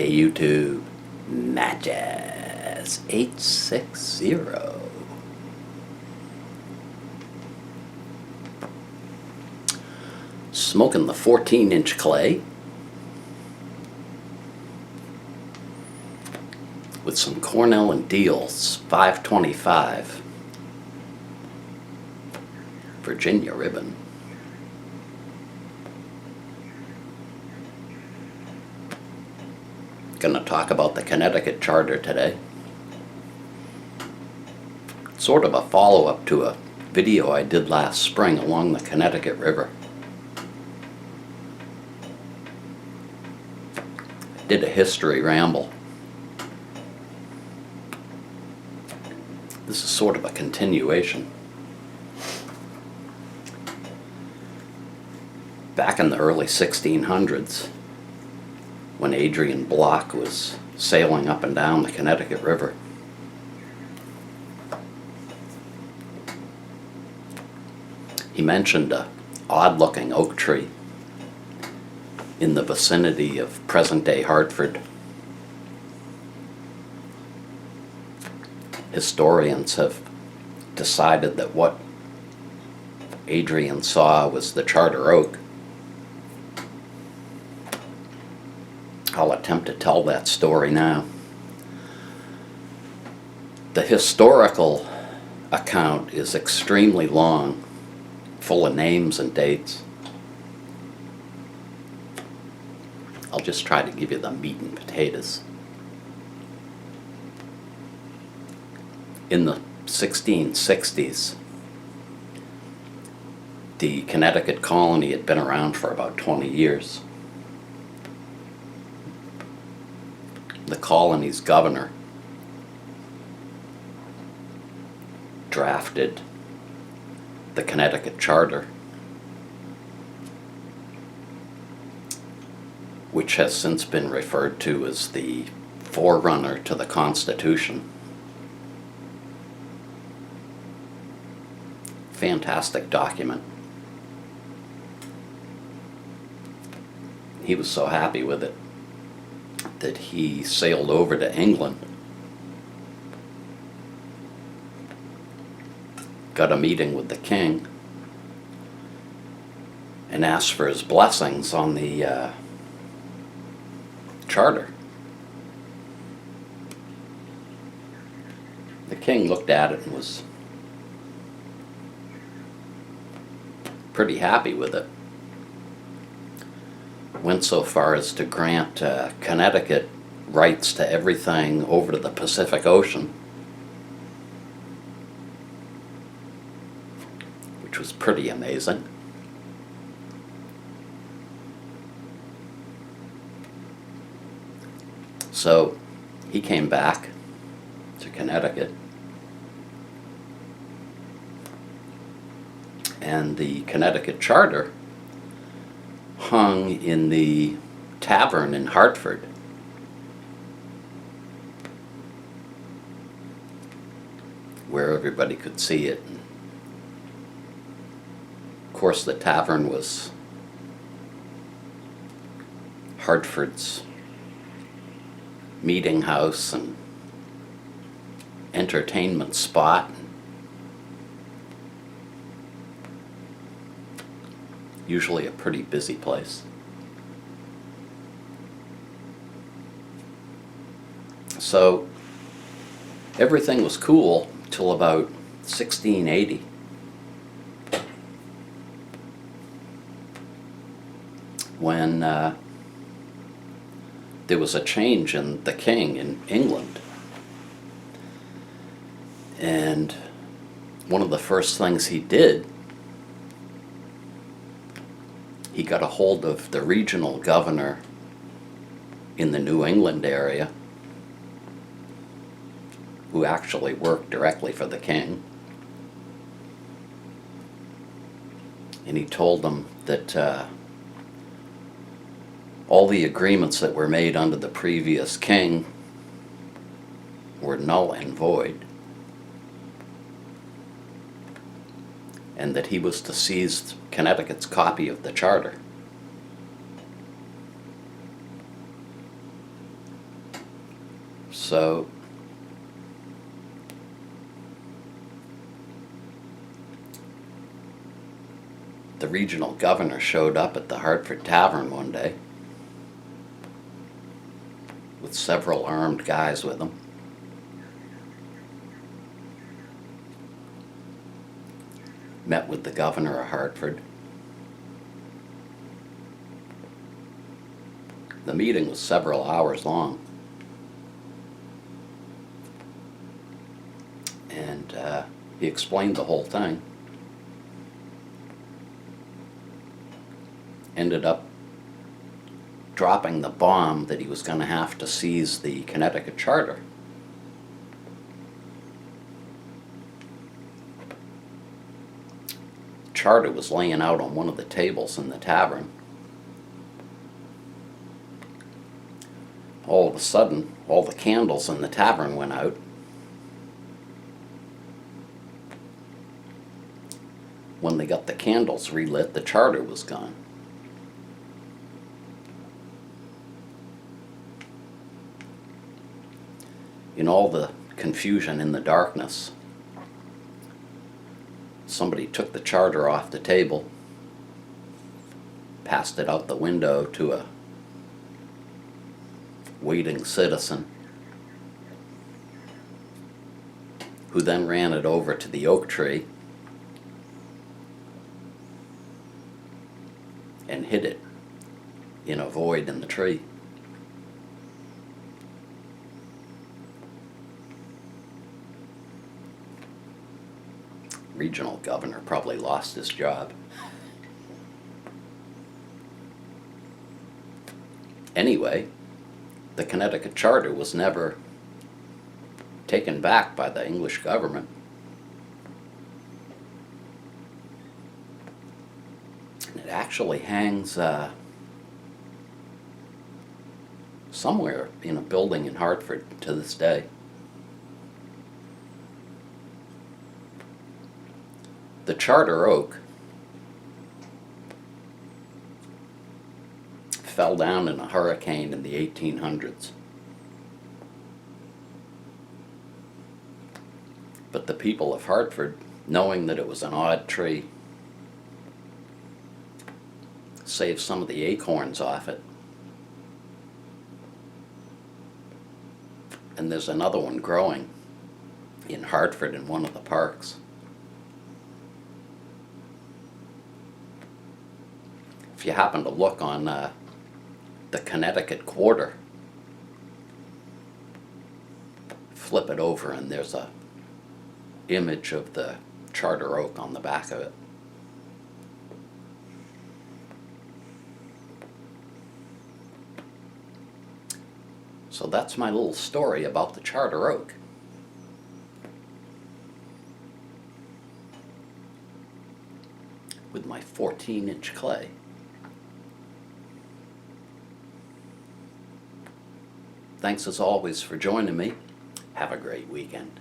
Hey YouTube, Matches 860. Smoking the 14-inch clay with some Cornell and Deal's 525 Virginia ribbon. Going to talk about the Connecticut Charter today. Sort of a follow-up to a video I did last spring along the Connecticut River. I did a history ramble. This is sort of a continuation. Back in the early 1600s, when Adrian Block was sailing up and down the Connecticut River, he mentioned a odd-looking oak tree in the vicinity of present-day Hartford. Historians have decided that what Adrian saw was the Charter Oak. I'll attempt to tell that story now. The historical account is extremely long, full of names and dates. I'll just try to give you the meat and potatoes. In the 1660s, the Connecticut colony had been around for about 20 years. The colony's governor drafted the Connecticut Charter, which has since been referred to as the forerunner to the Constitution. Fantastic document. He was so happy with it that he sailed over to England, got a meeting with the king, and asked for his blessings on the charter. The king looked at it and was pretty happy with it. Went so far as to grant Connecticut rights to everything over to the Pacific Ocean, which was pretty amazing. So he came back to Connecticut, and the Connecticut Charter hung in the tavern in Hartford. Where everybody could see it. Of course, the tavern was Hartford's meeting house and entertainment spot. Usually a pretty busy place. So everything was cool till about 1680. When there was a change in the king in England. And one of the first things he did, he got a hold of the regional governor in the New England area, who actually worked directly for the king. And he told them that all the agreements that were made under the previous king were null and void, and that he was to seize Connecticut's copy of the charter. So the regional governor showed up at the Hartford Tavern one day with several armed guys with him. Met with the governor of Hartford. The meeting was several hours long. And he explained the whole thing. Ended up dropping the bomb that he was going to have to seize the Connecticut charter. The charter was laying out on one of the tables in the tavern. All of a sudden, all the candles in the tavern went out. When they got the candles relit, the charter was gone. In all the confusion in the darkness, somebody took the charter off the table, passed it out the window to a waiting citizen, who then ran it over to the oak tree and hid it in a void in the tree. Regional governor probably lost his job. Anyway, the Connecticut charter was never taken back by the English government. And it actually hangs somewhere in a building in Hartford to this day. The charter oak fell down in a hurricane in the 1800s. But the people of Hartford, knowing that it was an odd tree, saved some of the acorns off it. And there's another one growing in Hartford in one of the parks. If you happen to look on the Connecticut Quarter, flip it over and there's a image of the charter oak on the back of it. So that's my little story about the charter oak. With my 14-inch clay. Thanks as always for joining me. Have a great weekend.